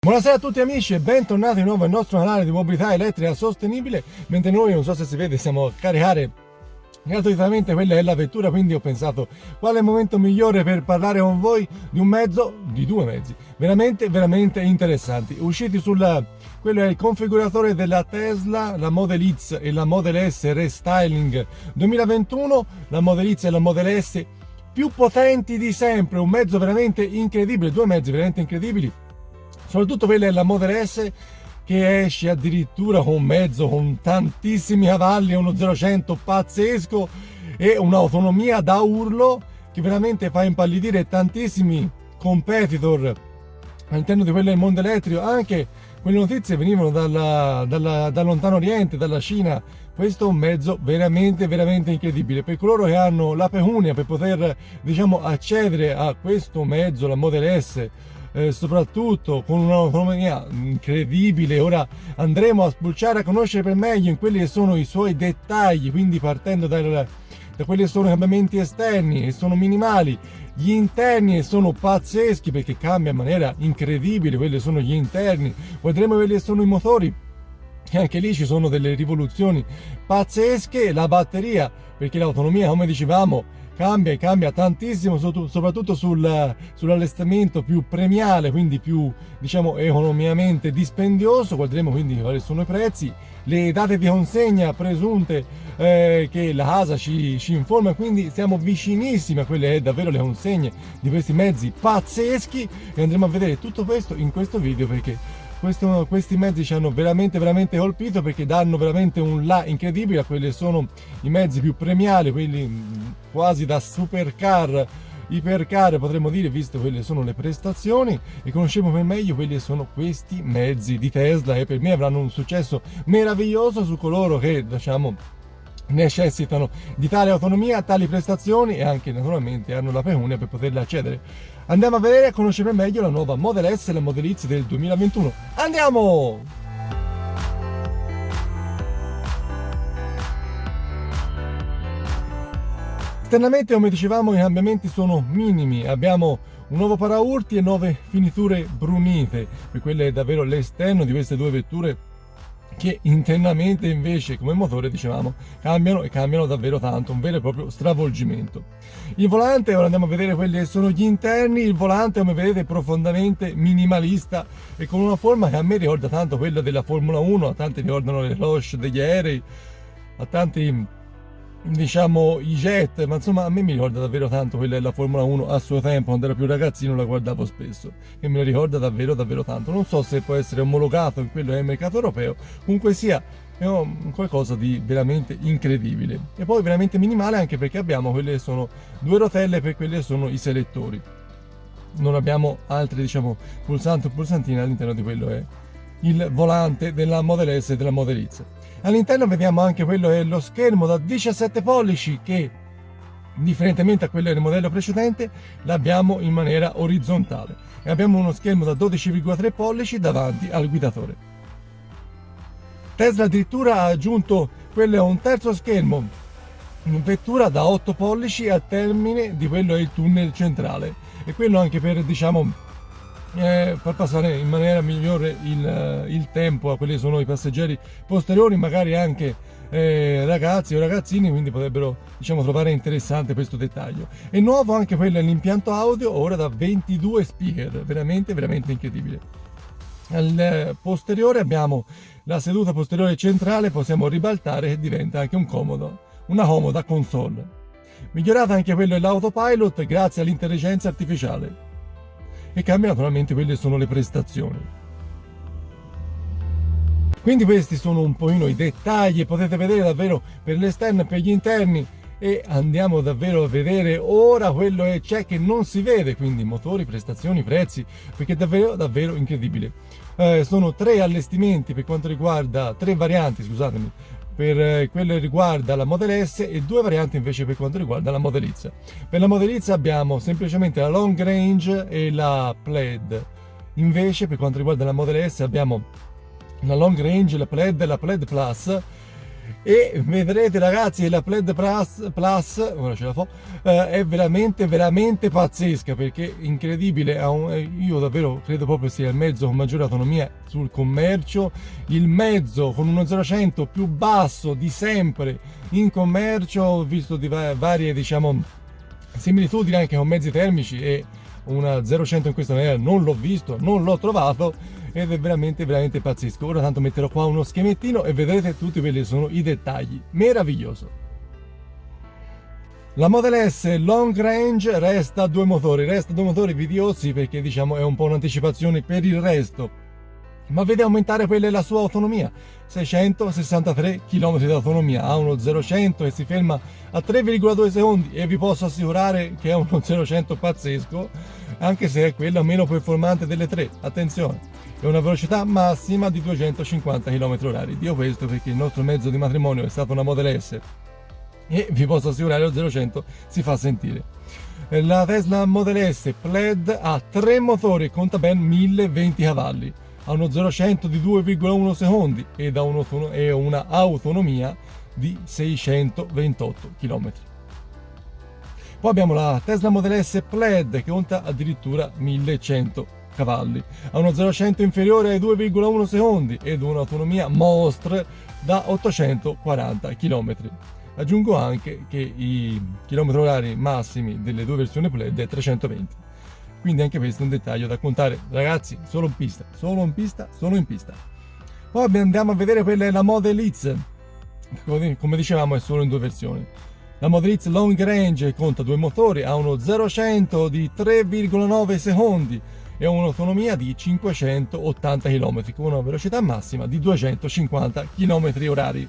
Buonasera a tutti amici e bentornati di nuovo al nostro canale di mobilità elettrica sostenibile. Mentre noi, non so se si vede, stiamo a caricare gratuitamente quella è la vettura, quindi ho pensato qual è il momento migliore per parlare con voi di due mezzi veramente interessanti usciti quello è il configuratore della Tesla, la Model X e la Model S Restyling 2021, la Model X e la Model S più potenti di sempre, un mezzo veramente incredibile, due mezzi veramente incredibili. Soprattutto quella è la Model S che esce addirittura con un mezzo con tantissimi cavalli, uno 0-100 pazzesco e un'autonomia da urlo che veramente fa impallidire tantissimi competitor all'interno di quello del mondo elettrico. Anche quelle notizie venivano dal lontano oriente, dalla Cina. Questo è un mezzo veramente incredibile per coloro che hanno la pecunia per poter, accedere a questo mezzo, la Model S. Soprattutto con un'autonomia incredibile. Ora andremo a spulciare, a conoscere per meglio in quelli che sono i suoi dettagli, quindi partendo da quelli che sono i cambiamenti esterni che sono minimali, gli interni sono pazzeschi perché cambia in maniera incredibile, quelli sono gli interni, vedremo quelli che sono i motori. E anche lì ci sono delle rivoluzioni pazzesche, la batteria, perché l'autonomia, come dicevamo, cambia tantissimo, soprattutto sull'allestimento più premiale, quindi più economicamente dispendioso. Guarderemo quindi quali sono i prezzi, le date di consegna presunte che la casa ci informa, quindi siamo vicinissimi a quelle che davvero le consegne di questi mezzi pazzeschi e andremo a vedere tutto questo in questo video, perché questi mezzi ci hanno veramente colpito, perché danno veramente un là incredibile a quelli che sono i mezzi più premiali, quelli quasi da supercar, ipercar potremmo dire, visto quelle sono le prestazioni, e conosciamo per meglio quelli che sono questi mezzi di Tesla che per me avranno un successo meraviglioso su coloro che necessitano di tale autonomia, tali prestazioni e anche naturalmente hanno la pecunia per poterle accedere. Andiamo a vedere e conoscere meglio la nuova Model S e la Model X del 2021. Andiamo! Esternamente, come dicevamo, i cambiamenti sono minimi. Abbiamo un nuovo paraurti e nuove finiture brunite, per quello è davvero l'esterno di queste due vetture, che internamente invece come motore dicevamo cambiano davvero tanto, un vero e proprio stravolgimento. Il volante, ora andiamo a vedere quelli che sono gli interni. Il volante, come vedete, è profondamente minimalista e con una forma che a me ricorda tanto quella della Formula 1, a tanti ricordano le Roche degli aerei, a tanti i jet, ma insomma a me mi ricorda davvero tanto quella della Formula 1 a suo tempo, quando ero più ragazzino la guardavo spesso e me la ricorda davvero tanto. Non so se può essere omologato in quello che è il mercato europeo, comunque sia è qualcosa di veramente incredibile. E poi veramente minimale, anche perché abbiamo quelle che sono due rotelle per quelli che sono i selettori, non abbiamo altri pulsanti o pulsantine all'interno di quello è il volante della Model S e della Model X. All'interno vediamo anche quello è lo schermo da 17 pollici che, differentemente a quello del modello precedente, l'abbiamo in maniera orizzontale e abbiamo uno schermo da 12,3 pollici davanti al guidatore. Tesla addirittura ha aggiunto quello è un terzo schermo in vettura da 8 pollici al termine di quello è il tunnel centrale, e quello anche per far passare in maniera migliore il tempo a quelli che sono i passeggeri posteriori, magari anche ragazzi o ragazzini, quindi potrebbero trovare interessante questo dettaglio. È nuovo anche quello l'impianto audio, ora da 22 speaker, veramente incredibile. Al posteriore abbiamo la seduta posteriore centrale, possiamo ribaltare, che diventa anche una comoda console. Migliorata anche quello è l'autopilot grazie all'intelligenza artificiale, e cambia naturalmente quelle sono le prestazioni. Quindi questi sono un pochino i dettagli, potete vedere davvero per l'esterno e per gli interni, e andiamo davvero a vedere ora quello che c'è che non si vede, quindi motori, prestazioni, prezzi, perché è davvero incredibile. Sono tre allestimenti per quanto riguarda, tre varianti, scusatemi, per quello che riguarda la Model S e due varianti invece per quanto riguarda la Model X. Per la Model X abbiamo semplicemente la Long Range e la Plaid, invece per quanto riguarda la Model S abbiamo la Long Range, la Plaid e la Plaid Plus, e vedrete ragazzi la Plaid Plus ora ce la fo, è veramente veramente pazzesca, perché incredibile, io davvero credo proprio sia il mezzo con maggiore autonomia sul commercio, il mezzo con uno 0-100 più basso di sempre in commercio. Ho visto di varie diciamo similitudini anche con mezzi termici e una 0-100 in questa maniera non l'ho visto, non l'ho trovato, ed è veramente veramente pazzesco. Ora tanto metterò qua uno schemettino e vedrete tutti quelli che sono i dettagli. Meraviglioso. La Model S Long Range resta a due motori vidiosi, perché diciamo è un po' un'anticipazione per il resto, ma vede aumentare quella la sua autonomia, 663 km di autonomia, ha uno 0-100 e si ferma a 3,2 secondi, e vi posso assicurare che è uno 0-100 pazzesco, anche se è quella meno performante delle tre. Attenzione, è una velocità massima di 250 km/h. Dio questo perché il nostro mezzo di matrimonio è stata una Model S e vi posso assicurare lo 0-100 si fa sentire. La Tesla Model S Plaid ha tre motori e conta ben 1020 cavalli. Ha uno 0-100 di 2,1 secondi ed ha una autonomia di 628 km. Poi abbiamo la Tesla Model S Plaid che conta addirittura 1100 cavalli. Ha uno 0-100 inferiore ai 2,1 secondi ed un'autonomia mostra da 840 km. Aggiungo anche che i chilometri orari massimi delle due versioni Plaid è 320. Quindi anche questo è un dettaglio da contare, ragazzi, solo in pista. Poi andiamo a vedere quella è la Model X, come dicevamo è solo in due versioni. La Model X Long Range conta due motori, ha uno 0-100 di 3,9 secondi e un'autonomia di 580 km con una velocità massima di 250 km/h.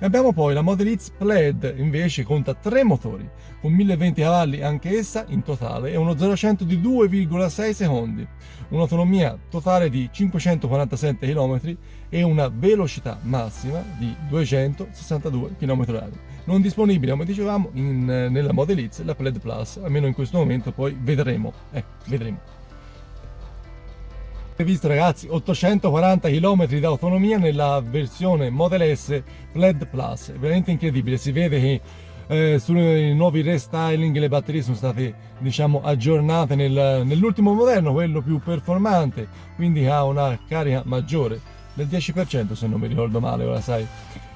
E abbiamo poi la Model X Plaid, invece conta tre motori, con 1020 cavalli anche essa in totale e uno 0-100 di 2,6 secondi, un'autonomia totale di 547 km e una velocità massima di 262 km/h. Non disponibile, come dicevamo, nella Model X, la Plaid Plus, almeno in questo momento, poi vedremo. Visto ragazzi, 840 km di autonomia nella versione Model S Plaid Plus, è veramente incredibile. Si vede che sui nuovi restyling le batterie sono state diciamo aggiornate nell'ultimo modello, quello più performante, quindi ha una carica maggiore del 10% se non mi ricordo male. Ora sai,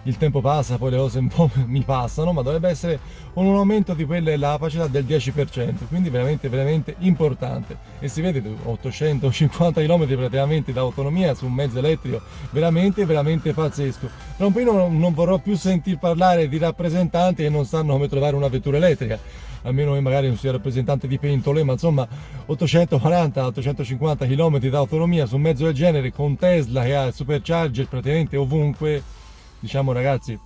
il tempo passa, poi le cose un po' mi passano, ma dovrebbe essere un aumento di quella la capacità del 10%, quindi veramente veramente importante. E si vede 850 km praticamente d'autonomia su un mezzo elettrico, veramente veramente pazzesco. Tra un po' non vorrò più sentir parlare di rappresentanti che non sanno come trovare una vettura elettrica, almeno che magari non sia rappresentante di pentole, ma insomma 840-850 km d'autonomia su un mezzo del genere con Tesla che ha il supercharger praticamente ovunque. Diciamo ragazzi,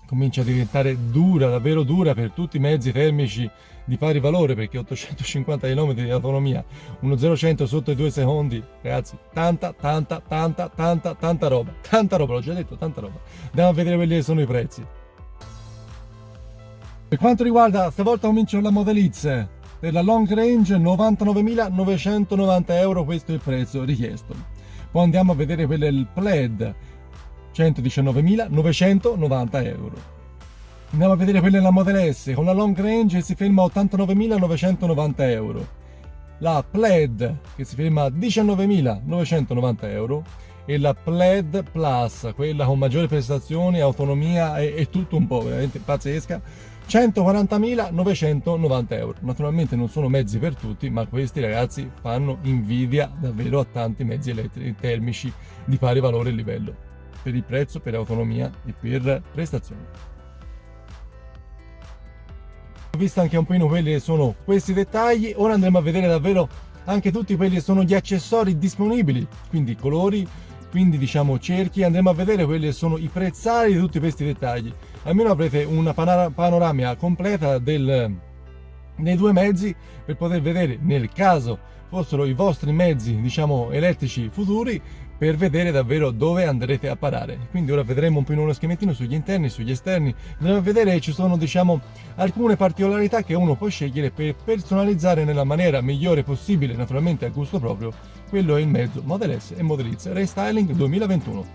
comincia a diventare dura, davvero dura per tutti i mezzi termici di pari valore, perché 850 km di autonomia, uno 0-100 sotto i 2 secondi, ragazzi, tanta roba, l'ho già detto, tanta roba. Andiamo a vedere quelli che sono i prezzi. Per quanto riguarda, stavolta comincio la Model X, per la Long Range 99.990 euro, questo è il prezzo richiesto. Poi andiamo a vedere quello del Plaid, 119.990 euro. Andiamo a vedere quella della Model S con la Long Range si ferma a 89.990 euro. La Plaid che si ferma a 19.990 euro e la Plaid Plus, quella con maggiori prestazioni, autonomia e tutto un po', veramente pazzesca, 140.990 euro. Naturalmente non sono mezzi per tutti, ma questi ragazzi fanno invidia davvero a tanti mezzi elettrici termici di pari valore e livello, per il prezzo, per autonomia e per prestazioni. Ho visto anche un po' quelli che sono questi dettagli, ora andremo a vedere davvero anche tutti quelli che sono gli accessori disponibili, quindi colori, quindi diciamo cerchi, andremo a vedere quelli che sono i prezzari di tutti questi dettagli. Almeno avrete una panoramica completa dei due mezzi per poter vedere, nel caso fossero i vostri mezzi diciamo elettrici futuri, per vedere davvero dove andrete a parare. Quindi ora vedremo un po' in uno schemettino sugli interni, sugli esterni, andremo a vedere che ci sono diciamo alcune particolarità che uno può scegliere per personalizzare nella maniera migliore possibile, naturalmente a gusto proprio. Quello è il mezzo Model S e Model X Restyling 2021.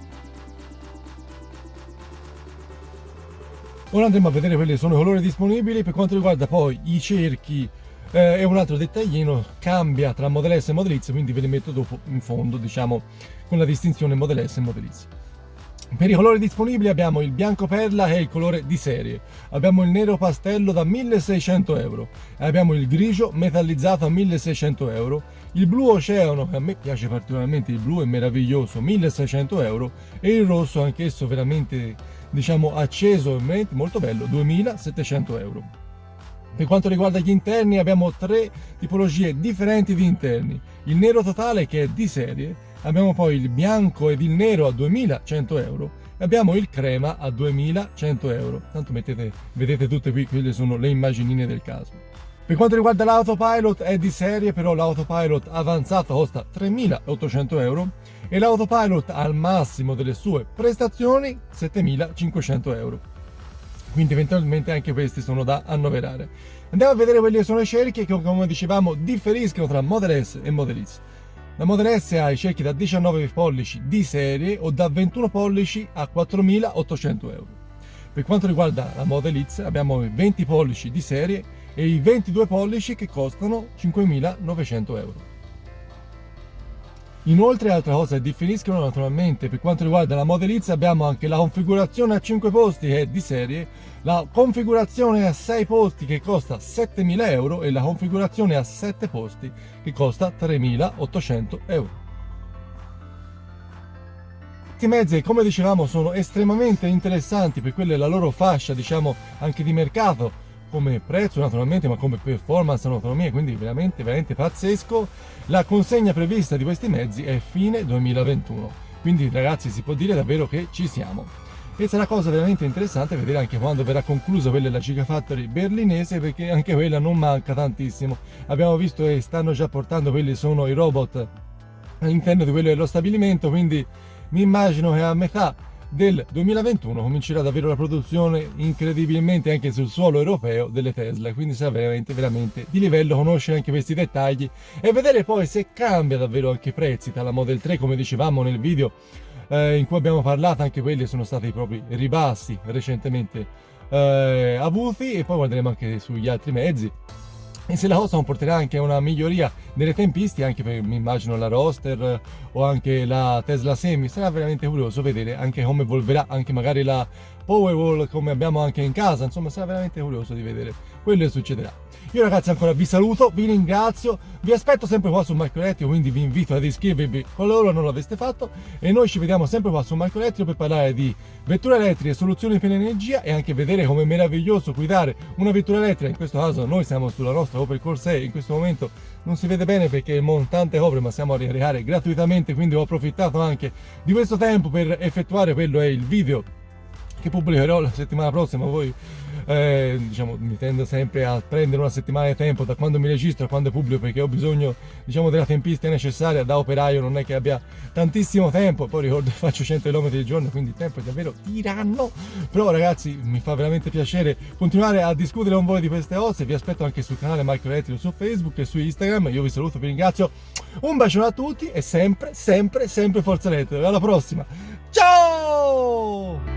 Ora andremo a vedere quelli che sono i colori disponibili. Per quanto riguarda poi i cerchi e un altro dettaglino, cambia tra Model S e Model X, quindi ve li metto dopo in fondo, diciamo, con la distinzione Model S e Model X. Per i colori disponibili abbiamo il bianco perla, che è il colore di serie, abbiamo il nero pastello da 1600 euro, abbiamo il grigio metallizzato a 1600 euro, il blu oceano, che a me piace particolarmente, il blu è meraviglioso, 1600 euro, e il rosso, anch'esso veramente, diciamo, acceso e molto bello, 2700 euro. Per quanto riguarda gli interni abbiamo tre tipologie differenti di interni, il nero totale che è di serie, abbiamo poi il bianco ed il nero a 2100 euro e abbiamo il crema a 2100 euro. Tanto vedete tutte qui, quelle sono le immaginine del caso. Per quanto riguarda l'autopilot è di serie, però l'autopilot avanzato costa 3800 euro e l'autopilot al massimo delle sue prestazioni 7500 euro. Quindi eventualmente anche questi sono da annoverare. Andiamo a vedere quelli che sono i cerchi che, come dicevamo, differiscono tra Model S e Model X. La Model S ha i cerchi da 19 pollici di serie o da 21 pollici a 4800 euro. Per quanto riguarda la Model X abbiamo i 20 pollici di serie e i 22 pollici che costano 5900 euro. Inoltre, altra cosa che differiscono naturalmente, per quanto riguarda la Model X abbiamo anche la configurazione a 5 posti che è di serie, la configurazione a 6 posti che costa 7000 euro e la configurazione a 7 posti che costa 3800 euro. Questi mezzi, come dicevamo, sono estremamente interessanti per quella è la loro fascia, diciamo, anche di mercato, come prezzo naturalmente, ma come performance e autonomia, quindi veramente pazzesco. La consegna prevista di questi mezzi è fine 2021, quindi ragazzi si può dire davvero che ci siamo. E sarà cosa veramente interessante vedere anche quando verrà conclusa quella della Gigafactory berlinese, perché anche quella non manca tantissimo. Abbiamo visto che stanno già portando quelli che sono i robot all'interno di quello dello stabilimento, quindi mi immagino che a metà del 2021 comincerà davvero la produzione incredibilmente anche sul suolo europeo delle Tesla, quindi sarà veramente di livello conoscere anche questi dettagli e vedere poi se cambia davvero anche i prezzi tra la Model 3, come dicevamo nel video in cui abbiamo parlato, anche quelli sono stati i propri ribassi recentemente avuti, e poi guarderemo anche sugli altri mezzi. E se la cosa comporterà anche una miglioria delle tempistiche, anche per, mi immagino, la Roadster o anche la Tesla Semi, sarà veramente curioso vedere anche come evolverà anche magari la Powerwall come abbiamo anche in casa, insomma sarà veramente curioso di vedere quello che succederà. Io ragazzi ancora vi saluto, vi ringrazio, vi aspetto sempre qua su Marco Elettrico, quindi vi invito ad iscrivervi qualora non l'aveste fatto e noi ci vediamo sempre qua su Marco Elettrico per parlare di vetture elettriche, soluzioni per l'energia e anche vedere come è meraviglioso guidare una vettura elettrica. In questo caso noi siamo sulla nostra Opel Corsa E, in questo momento non si vede bene perché il montante copre, ma siamo a ricaricare gratuitamente, quindi ho approfittato anche di questo tempo per effettuare quello è il video che pubblicherò la settimana prossima. Voi diciamo mi tendo sempre a prendere una settimana di tempo da quando mi registro a quando pubblico, perché ho bisogno, diciamo, della tempistica necessaria. Da operaio non è che abbia tantissimo tempo, poi ricordo che faccio 100 km al giorno, quindi il tempo è davvero tiranno, però ragazzi mi fa veramente piacere continuare a discutere con voi di queste cose. Vi aspetto anche sul canale Marco Elettrico su Facebook e su Instagram. Io vi saluto, vi ringrazio, un bacione a tutti e sempre forza elettrica. Alla prossima, ciao!